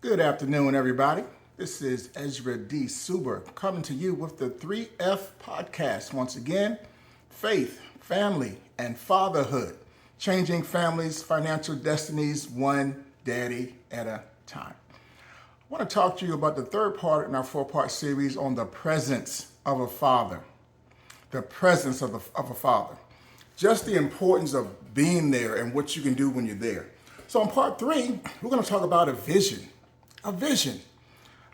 Good afternoon, everybody. This is Ezra D. Suber coming to you with the 3F podcast. Once again, faith, family, and fatherhood. Changing families' financial destinies one daddy at a time. I want to talk to you about the third part in our four-part series on the presence of a father. The presence of a father. Just the importance of being there and what you can do when you're there. So in part 3, we're going to talk about a vision. A vision.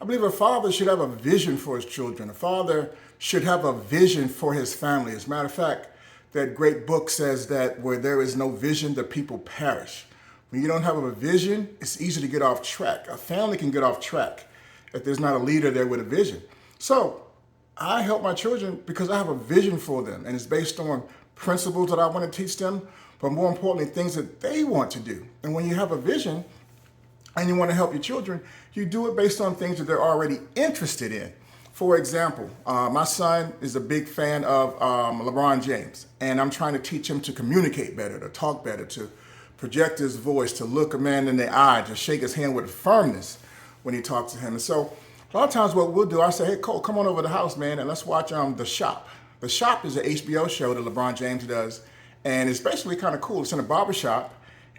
I believe a father should have a vision for his children. A father should have a vision for his family. As a matter of fact, that great book says that where there is no vision, the people perish. When you don't have a vision, it's easy to get off track. A family can get off track if there's not a leader there with a vision. So I help my children because I have a vision for them, and it's based on principles that I want to teach them, but more importantly, things that they want to do. And when you have a vision and you want to help your children, you do it based on things that they're already interested in. For example, my son is a big fan of LeBron James, and I'm trying to teach him to communicate better, to talk better, to project his voice, to look a man in the eye, to shake his hand with firmness when he talks to him. And so a lot of times what we'll do, I say, hey, Cole, come on over to the house, man, and let's watch The Shop. The Shop is an HBO show that LeBron James does, and it's basically kind of cool. It's in a barbershop,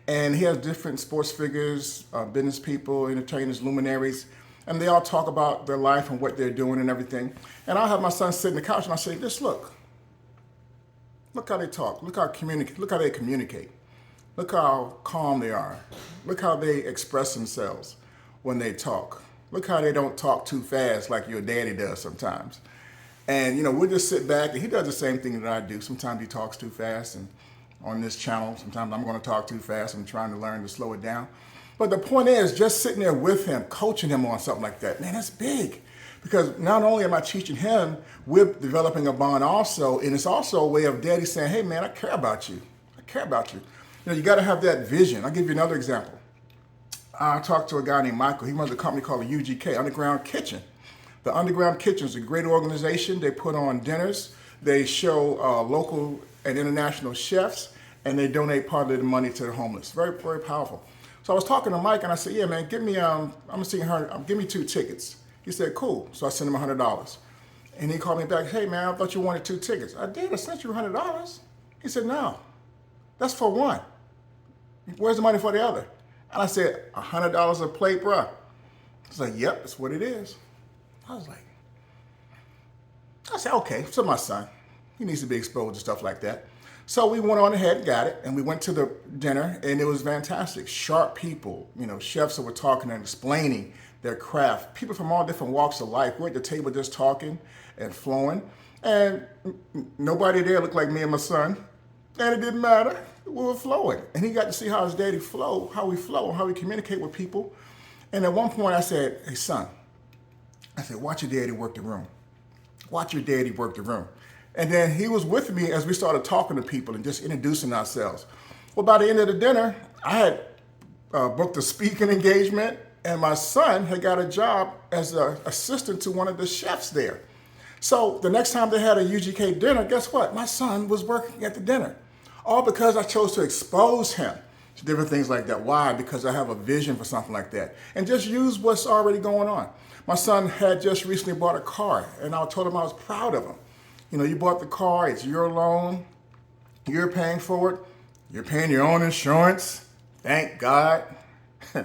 and he has different sports figures, business people, entertainers, luminaries, and they all talk about their life and what they're doing and everything. And I'll have my son sit in the couch and I say, just look how they talk, look how they communicate, look how calm they are, look how they express themselves when they talk, look how they don't talk too fast like your daddy does sometimes. And we'll just sit back, and he does the same thing that I do. Sometimes he talks too fast, and on this channel, sometimes I'm going to talk too fast. I'm trying to learn to slow it down. But the point is, just sitting there with him, coaching him on something like that, man, that's big. Because not only am I teaching him, we're developing a bond also, and it's also a way of daddy saying, hey, man, I care about you. I care about you. You got to have that vision. I'll give you another example. I talked to a guy named Michael. He runs a company called the UGK, Underground Kitchen. The Underground Kitchen is a great organization. They put on dinners. They show local and international chefs, and they donate part of the money to the homeless. Very, very powerful. So I was talking to Mike, and I said, yeah, man, give me 2 tickets. He said, cool. So I sent him $100. And he called me back, hey, man, I thought you wanted 2 tickets. I did. I sent you $100. He said, no, that's for one. Where's the money for the other? And I said, $100 a plate, bruh. He's like, yep, that's what it is. I said, okay, so my son, he needs to be exposed to stuff like that. So we went on ahead and got it, and we went to the dinner, and it was fantastic. Sharp people, chefs that were talking and explaining their craft. People from all different walks of life. We're at the table just talking and flowing, and nobody there looked like me and my son, and it didn't matter. We were flowing, and he got to see how his daddy how we communicate with people. And at one point I said, hey, son, watch your daddy work the room. Watch your daddy work the room. And then he was with me as we started talking to people and just introducing ourselves. Well, by the end of the dinner, I had booked a speaking engagement, and my son had got a job as an assistant to one of the chefs there. So the next time they had a UGK dinner, guess what? My son was working at the dinner. All because I chose to expose him to different things like that. Why? Because I have a vision for something like that. And just use what's already going on. My son had just recently bought a car, and I told him I was proud of him. You bought the car, it's your loan, you're paying for it, you're paying your own insurance, thank God.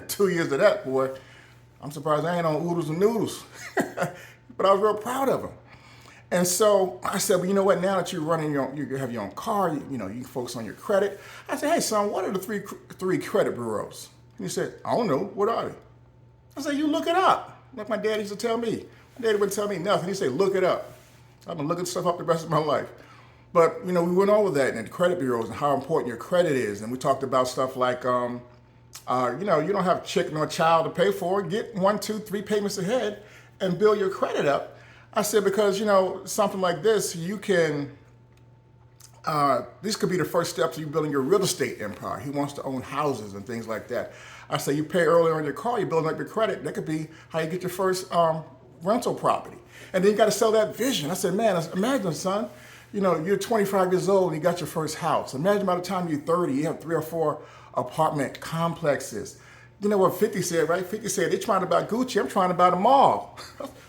2 years of that, boy, I'm surprised I ain't on oodles and noodles. But I was real proud of him. And so I said, well, you know what, now that you have your own car, you can focus on your credit. I said, hey, son, what are the three credit bureaus? And he said, I don't know, what are they? I said, you look it up. Like my dad used to tell me. My daddy wouldn't tell me nothing. He'd say, look it up. I've been looking stuff up the rest of my life. But, we went over that and the credit bureaus and how important your credit is. And we talked about stuff like, you don't have chicken or child to pay for. Get 1, 2, 3 payments ahead and build your credit up. I said, because, something like this, you can, these could be the first steps of you building your real estate empire. He wants to own houses and things like that. I say, you pay earlier on your car, you're building up your credit. That could be how you get your first rental property. And then you got to sell that vision. I said, man, imagine, son, you're 25 years old and you got your first house. Imagine by the time you're 30, you have 3 or 4 apartment complexes. You know what 50 said, right? 50 said, they're trying to buy Gucci, I'm trying to buy the mall.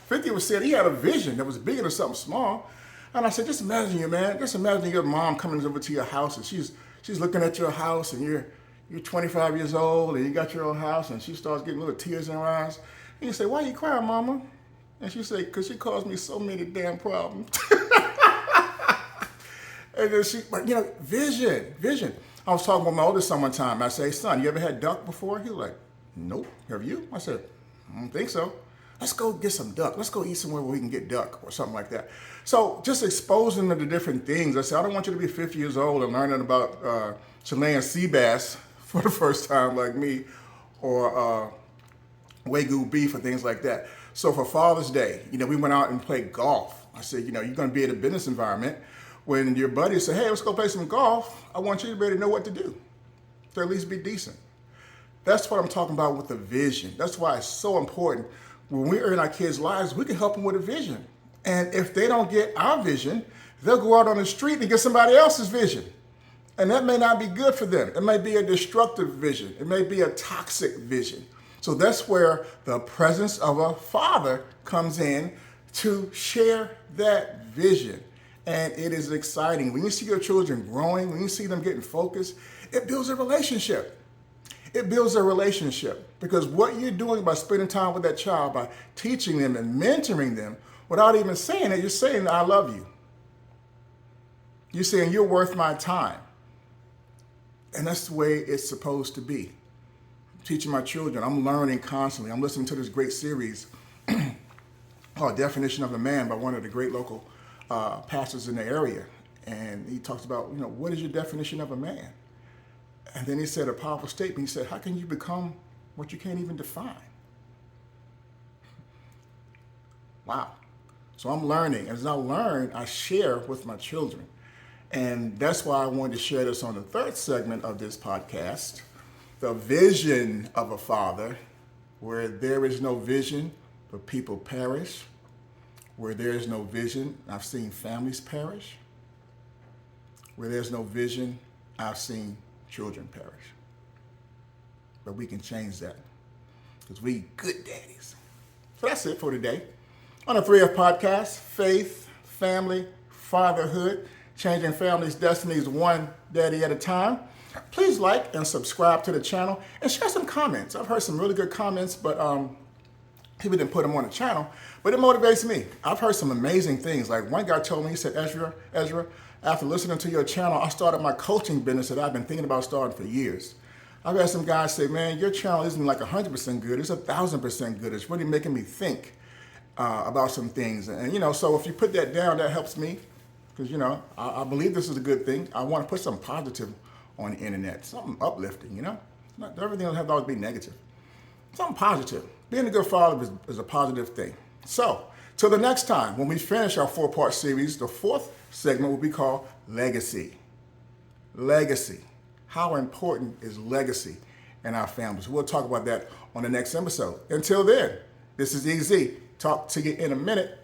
50 was said he had a vision that was bigger than something small. And I said, just imagine you, man. Just imagine your mom coming over to your house and she's looking at your house and you're 25 years old and you got your own house and she starts getting little tears in her eyes. And you say, why are you crying, mama? And she say, because she caused me so many damn problems. And then vision. I was talking with my oldest son one time. I say, son, you ever had duck before? He was like, nope. Have you? I said, I don't think so. Let's go get some duck. Let's go eat somewhere where we can get duck or something like that. So just exposing them to different things. I said, I don't want you to be 50 years old and learning about Chilean sea bass for the first time like me, or Wagyu beef and things like that. So for Father's Day, we went out and played golf. I said, you're going to be in a business environment. When your buddies say, hey, let's go play some golf, I want you to be able to know what to do, to at least be decent. That's what I'm talking about with the vision. That's why it's so important. When we're in our kids' lives, we can help them with a vision. And if they don't get our vision, they'll go out on the street and get somebody else's vision. And that may not be good for them. It may be a destructive vision. It may be a toxic vision. So that's where the presence of a father comes in to share that vision. And it is exciting. When you see your children growing, when you see them getting focused, it builds a relationship. It builds a relationship because what you're doing by spending time with that child, by teaching them and mentoring them, without even saying it, you're saying, I love you. You're saying you're worth my time. And that's the way it's supposed to be. Teaching my children, I'm learning constantly. I'm listening to this great series called Definition of a Man by one of the great local pastors in the area. And he talks about, what is your definition of a man? And then he said a powerful statement. He said, how can you become what you can't even define? Wow. So I'm learning. As I learn, I share with my children. And that's why I wanted to share this on the third segment of this podcast, the vision of a father. Where there is no vision, the people perish. Where there is no vision, I've seen families perish. Where there's no vision, I've seen children perish. But we can change that because we good daddies. So that's it for today. On the 3F podcast, faith, family, fatherhood, changing families' destinies one daddy at a time. Please like and subscribe to the channel and share some comments. I've heard some really good comments, but people didn't put them on the channel, but it motivates me. I've heard some amazing things. Like one guy told me, he said, Ezra, after listening to your channel, I started my coaching business that I've been thinking about starting for years. I've had some guys say, man, your channel isn't like 100% good. It's 1,000% good. It's really making me think about some things. And, so if you put that down, that helps me because, I believe this is a good thing. I want to put something positive on the internet, something uplifting, Not everything doesn't have to always be negative. Something positive. Being a good father is a positive thing. So, till the next time, when we finish our 4-part series, the 4th segment will be called Legacy. Legacy. How important is legacy in our families? We'll talk about that on the next episode. Until then, this is EZ. Talk to you in a minute.